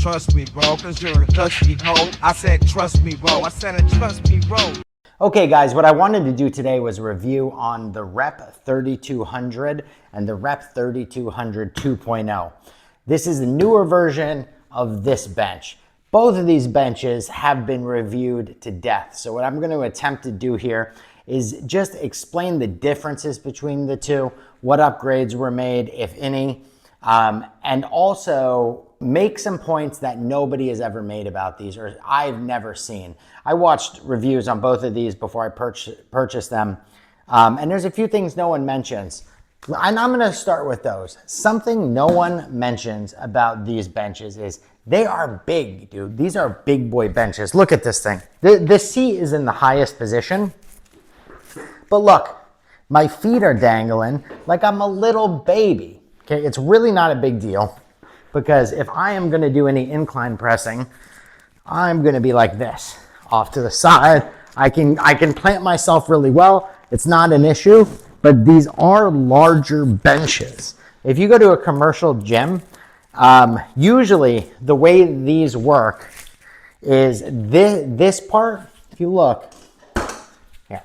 trust me, bro, cause you're a dusty hoe. I said trust me, bro. I said trust me, bro. Okay guys, what I wanted to do today was a review on the Rep 3200 and the Rep 3200 2.0. This is the newer version of this bench. Both of these benches have been reviewed to death. So what I'm going to attempt to do here is just explain the differences between the two, what upgrades were made, if any, and also make some points that nobody has ever made about these, or I've never seen. I watched reviews on both of these before I purchased them, and there's a few things no one mentions. And I'm gonna start with those. Something no one mentions about these benches is they are big, dude. These are big boy benches. Look at this thing. The seat is in the highest position, but look, my feet are dangling like I'm a little baby. Okay, it's really not a big deal because if I am gonna do any incline pressing, I'm gonna be like this, off to the side. I can plant myself really well. It's not an issue, but these are larger benches. If you go to a commercial gym, usually the way these work is this part, if you look, yeah,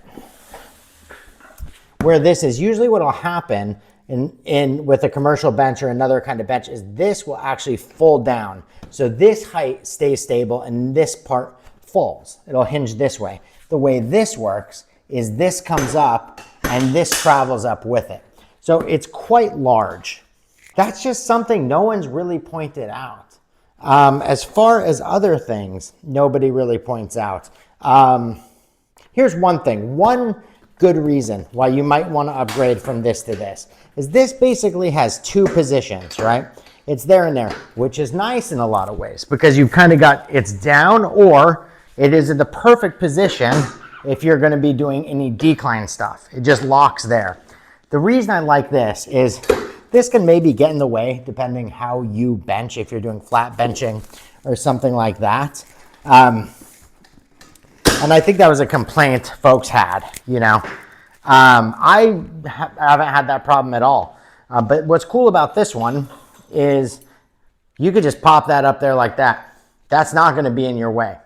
where this is, usually what will happen with a commercial bench or another kind of bench is this will actually fold down. So this height stays stable and this part falls. It'll hinge this way. The way this works is this comes up and this travels up with it. So it's quite large. That's just something no one's really pointed out. As far as other things, nobody really points out. Here's one thing. One good reason why you might want to upgrade from this to this is this basically has two positions, right? It's there and there, which is nice in a lot of ways because you've kind of got it's down, or it is in the perfect position if you're going to be doing any decline stuff. It just locks there. The reason I like this is this can maybe get in the way depending how you bench, if you're doing flat benching or something like that. And I think that was a complaint folks had, you know. I haven't had that problem at all. But what's cool about this one is you could just pop that up there like that. That's not going to be in your way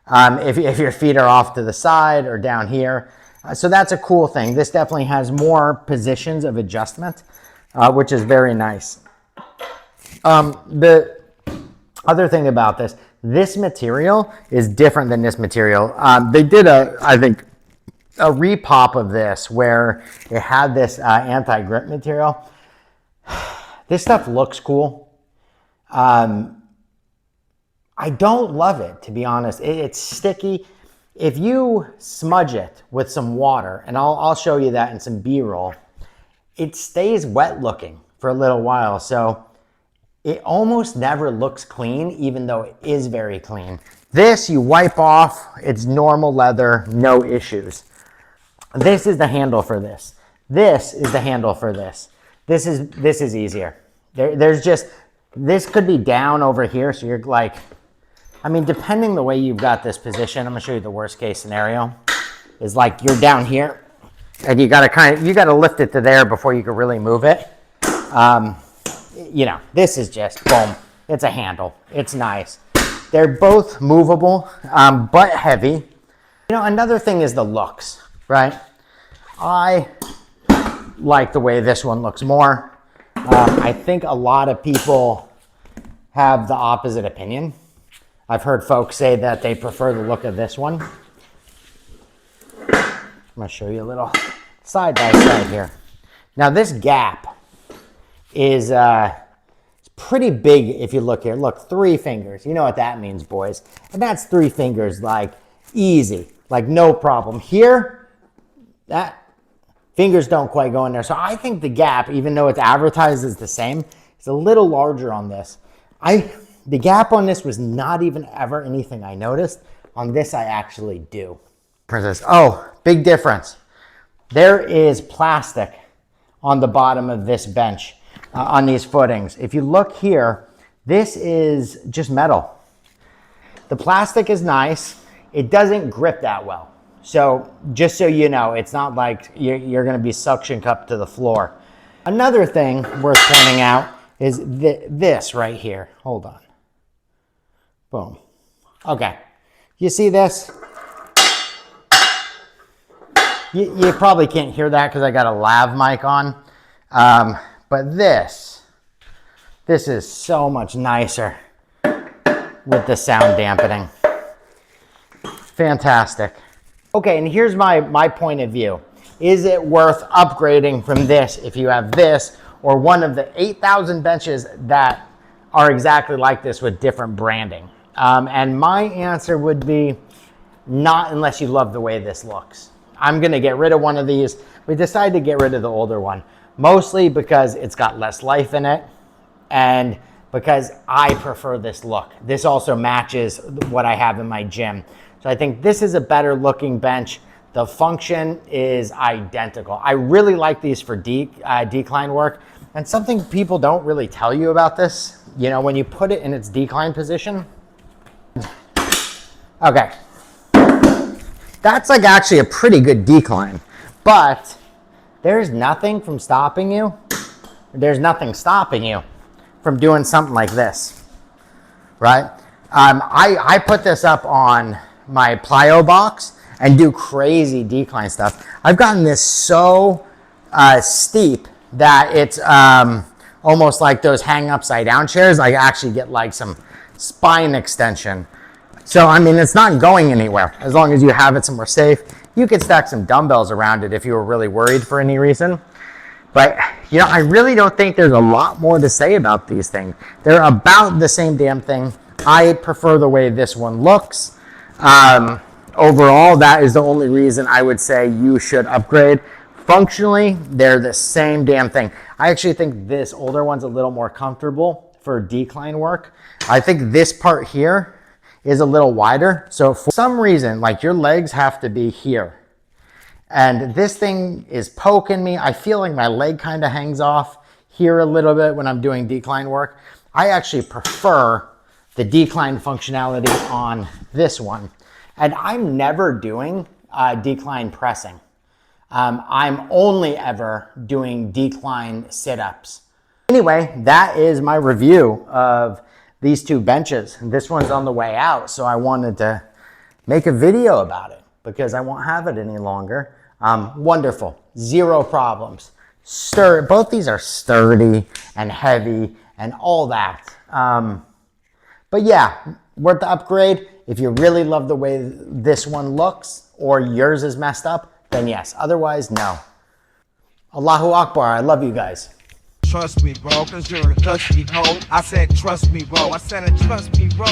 if your feet are off to the side or down here. So that's a cool thing. This definitely has more positions of adjustment, which is very nice. The other thing about this material is different than this material. They did I think a repop of this where it had this anti-grip material. This stuff looks cool. I don't love it, to be honest. It's sticky. If you smudge it with some water, and I'll show you that in some B-roll, it stays wet looking for a little while. So it almost never looks clean, even though it is very clean. This you wipe off, it's normal leather, no issues. This is the handle for this. This is the handle for this. This is easier. There's just, this could be down over here, so you're like, I mean, depending the way you've got this position, I'm gonna show you the worst case scenario, is like you're down here, and you gotta lift it to there before you can really move it. You know, this is just, boom, it's a handle. It's nice. They're both movable, but heavy. You know, another thing is the looks, right? I like the way this one looks more. I think a lot of people have the opposite opinion. I've heard folks say that they prefer the look of this one. I'm gonna show you a little side by side here. Now this gap is pretty big if you look here. Look, 3 fingers. You know what that means, boys. And that's 3 fingers, like easy, like no problem. Here, that fingers don't quite go in there. So I think the gap, even though it's advertised as the same, is a little larger on this. The gap on this was not even ever anything I noticed. On this, I actually do. Oh, big difference. There is plastic on the bottom of this bench. On these footings. If you look here, this is just metal. The plastic is nice. It doesn't grip that well. So just so you know, it's not like you're gonna be suction cupped to the floor. Another thing worth pointing out is this right here. Hold on. Boom. Okay. You see this? You probably can't hear that because I got a lav mic on. But this is so much nicer with the sound dampening. Fantastic. Okay, and here's my point of view. Is it worth upgrading from this if you have this or one of the 8,000 benches that are exactly like this with different branding? And my answer would be not unless you love the way this looks. I'm gonna get rid of one of these. We decided to get rid of the older one, mostly because it's got less life in it and because I prefer this look. This also matches what I have in my gym. So I think this is a better looking bench. The function is identical. I really like these for decline work. And something people don't really tell you about this, you know, when you put it in its decline position. Okay. That's like actually a pretty good decline, but there's nothing stopping you from doing something like this, right? I put this up on my plyo box and do crazy decline stuff. I've gotten this so steep that it's almost like those hang upside down chairs. I actually get like some spine extension. So, I mean, it's not going anywhere as long as you have it somewhere safe. You could stack some dumbbells around it if you were really worried for any reason. But, you know, I really don't think there's a lot more to say about these things. They're about the same damn thing. I prefer the way this one looks. Overall, that is the only reason I would say you should upgrade. Functionally, they're the same damn thing. I actually think this older one's a little more comfortable for decline work. I think this part here is a little wider. So for some reason, like your legs have to be here. And this thing is poking me. I feel like my leg kind of hangs off here a little bit when I'm doing decline work. I actually prefer the decline functionality on this one. And I'm never doing decline pressing. I'm only ever doing decline sit-ups. Anyway, that is my review of these two benches. This one's on the way out, so I wanted to make a video about it because I won't have it any longer. Wonderful, zero problems. Both these are sturdy and heavy and all that. But yeah, worth the upgrade. If you really love the way this one looks or yours is messed up, then yes. Otherwise, no. Allahu Akbar. I love you guys. Trust me, bro, cause you're a thirsty hoe. I said trust me, bro. I said trust me, bro.